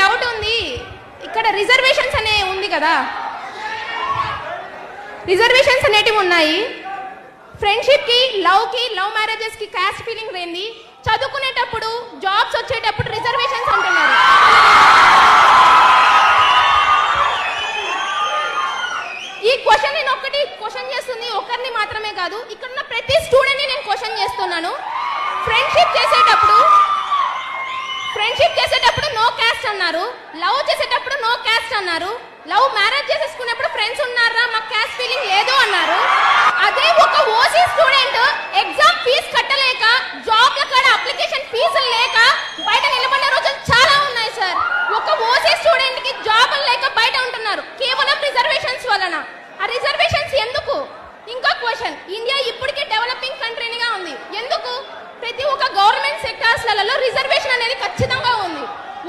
Doubt ఉంది. ఇక్కడ reservations అనే ఉంది కదా, రిజర్వేషన్స్ అనేటివి ఉన్నాయి. ఫ్రెండ్షిప్కి, లవ్ మ్యారేజెస్కి క్యాస్ట్ ఫీలింగ్ లేని చదువుకునేటప్పుడు, జాబ్స్ వచ్చేటప్పుడు రిజర్వేషన్స్ అంటున్నారు. ఈ క్వశ్చన్ నేను ఒక్కటి క్వశ్చన్ చేస్తుంది, ఒకరిని మాత్రమే కాదు, ఇక్కడ ఉన్న ప్రతి స్టూడెంట్ని నేను క్వశ్చన్ చేస్తున్నాను. ఫ్రెండ్షిప్ చేసేటప్పుడు నో క్యాస్ట్ అన్నారు, లవ్ చేసేటప్పుడు నో క్యాస్ట్ అన్నారు, లవ్ మ్యారేజ్ చేసేసుకునేప్పుడు ఫ్రెండ్స్ ఉన్నారా మాకు క్యాస్ట్ ఫీలింగ్ లేదు అన్నారు. అదే ఒక ఓసీ స్టూడెంట్ ఎగ్జామ్ ఫీజు కట్టలేక, జాబ్ల కాడ అప్లికేషన్ ఫీజులు లేక బయట నిలబడిన రోజులు చాలా ఉన్నాయి సార్. ఒక ఓసీ స్టూడెంట్ కి జాబులు లేక బయట ఉంటున్నారు కేవలం రిజర్వేషన్స్ వలన. ఆ రిజర్వేషన్స్ ఎందుకు? ఇంకో క్వశ్చన్, ఇండియా ఇప్పటికే డెవలపింగ్ కంట్రీగా ఉంది, ఎందుకు? ప్రతి ఒక్క గవర్నమెంట్ సెక్టార్స్లలో రిజర్వేషన్ అనేది ఖచ్చితంగా ఉంది.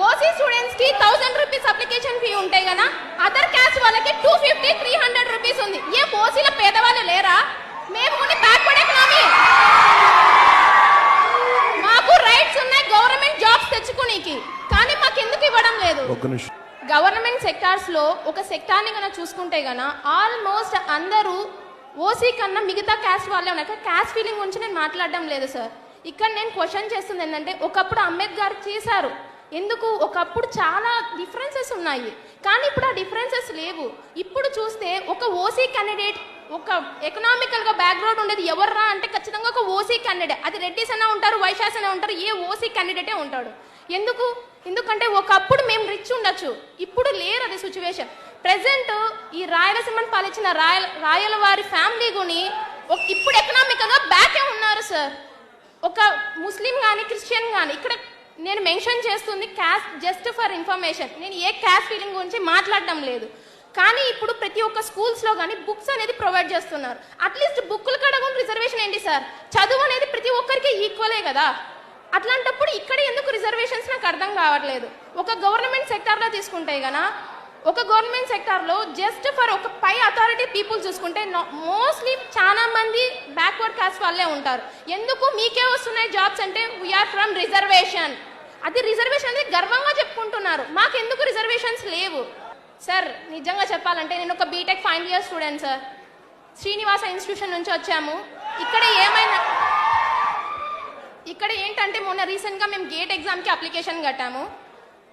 ఓసీ స్టూడెంట్స్ కి 1000 రూపీస్ అప్లికేషన్ ఫీ ఉంటాయి కదా, అదర్ క్యాస్ట్ వాళ్ళకి 250-300 రూపీస్ ఉంది. ఏ ఓసీల పేదవాళ్ళు లేరా? మేము కొన్ని బ్యాక్వర్డ్ ఎకనామీ, మాకు రైట్స్ ఉన్నాయి గవర్నమెంట్ జాబ్స్ తెచ్చుకునేకి, కానీ మాకు ఎందుకు ఇవ్వడం లేదు? గవర్నమెంట్ సెక్టార్స్ లో ఒక సెక్టార్ ని కనుక చూసుకుంటే గన ఆల్మోస్ట్ అందరూ ఓసీ కన్నా మిగతా క్యాస్ట్ వాళ్ళే ఉన్నాయి. క్యాస్ట్ ఫీలింగ్ గురించి నేను మాట్లాడడం లేదు సార్. ఇక్కడ నేను క్వశ్చన్ చేస్తుంది ఏంటంటే, ఒకప్పుడు అంబేద్కర్ చేశారు, ఎందుకు? ఒకప్పుడు చాలా డిఫరెన్సెస్ ఉన్నాయి, కానీ ఇప్పుడు ఆ డిఫరెన్సెస్ లేవు. ఇప్పుడు చూస్తే ఒక ఓసీ క్యాండిడేట్, ఒక ఎకనామికల్ గా బ్యాక్గ్రౌండ్ ఉండేది ఎవర్రా అంటే ఖచ్చితంగా ఒక ఓసీ క్యాండిడేట్. అది రెడ్డిస్ అయినా ఉంటారు, వైశ్యాస్ అయినా ఉంటారు, ఏ ఓసీ క్యాండిడేటే ఉంటాడు. ఎందుకంటే ఒకప్పుడు మేము రిచ్ ఉండొచ్చు, ఇప్పుడు లేరు అది సిచ్యువేషన్. ప్రెసెంట్ ఈ రాయలసీమను పాలించిన రాయల వారి ఫ్యామిలీ గుని ఇప్పుడు ఎకనామికల్ గా బ్యాకే ఉన్నారు సార్. ఒక ముస్లిం కానీ క్రిస్టియన్ కానీ, ఇక్కడ నేను మెన్షన్ చేస్తుంది క్యాస్ట్ జస్ట్ ఫర్ ఇన్ఫర్మేషన్, నేను ఏ క్యాస్ట్ ఫీలింగ్ గురించి మాట్లాడడం లేదు. కానీ ఇప్పుడు ప్రతి ఒక్క స్కూల్స్లో కానీ బుక్స్ అనేది ప్రొవైడ్ చేస్తున్నారు. అట్లీస్ట్ బుక్కులు కడగని రిజర్వేషన్ ఏంటి సార్? చదువు అనేది ప్రతి ఒక్కరికి ఈక్వలే కదా. అట్లాంటప్పుడు ఇక్కడ ఎందుకు రిజర్వేషన్స్ నాకు అర్థం కావట్లేదు. ఒక గవర్నమెంట్ సెక్టార్లో తీసుకుంటే గనా, ఒక గవర్నమెంట్ సెక్టార్లో జస్ట్ ఫర్ ఒక పై అథారిటీ పీపుల్ చూసుకుంటే మోస్ట్లీ చాలా మంది బ్యాక్వర్డ్ కాస్ట్ వాళ్ళే ఉంటారు. ఎందుకు మీకే వస్తున్నాయి జాబ్స్ అంటే వీఆర్ ఫ్రమ్ రిజర్వేషన్. అది రిజర్వేషన్ అనేది గర్వంగా చెప్పుకుంటున్నారు, మాకెందుకు రిజర్వేషన్స్ లేవు సార్? నిజంగా చెప్పాలంటే నేను ఒక B Tech final year student sir, Srinivasa institution నుంచి వచ్చాము. ఇక్కడ ఏంటంటే మొన్న రీసెంట్గా మేము గేట్ ఎగ్జామ్కి అప్లికేషన్ కట్టాము.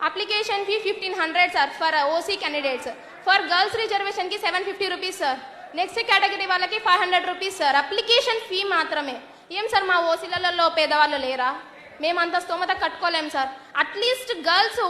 Application fee 1500 sir for OC candidates. For girls రిజర్వేషన్కి 750 రూపీస్ సార్. నెక్స్ట్ కేటగిరీ వాళ్ళకి 500 రూపీస్ సార్. అప్లికేషన్ ఫీ మాత్రమే. ఏం సార్ మా ఓసీలలో పేదవాళ్ళు లేరా? మేమంత స్తోమత కట్టుకోలేం సార్. At least girls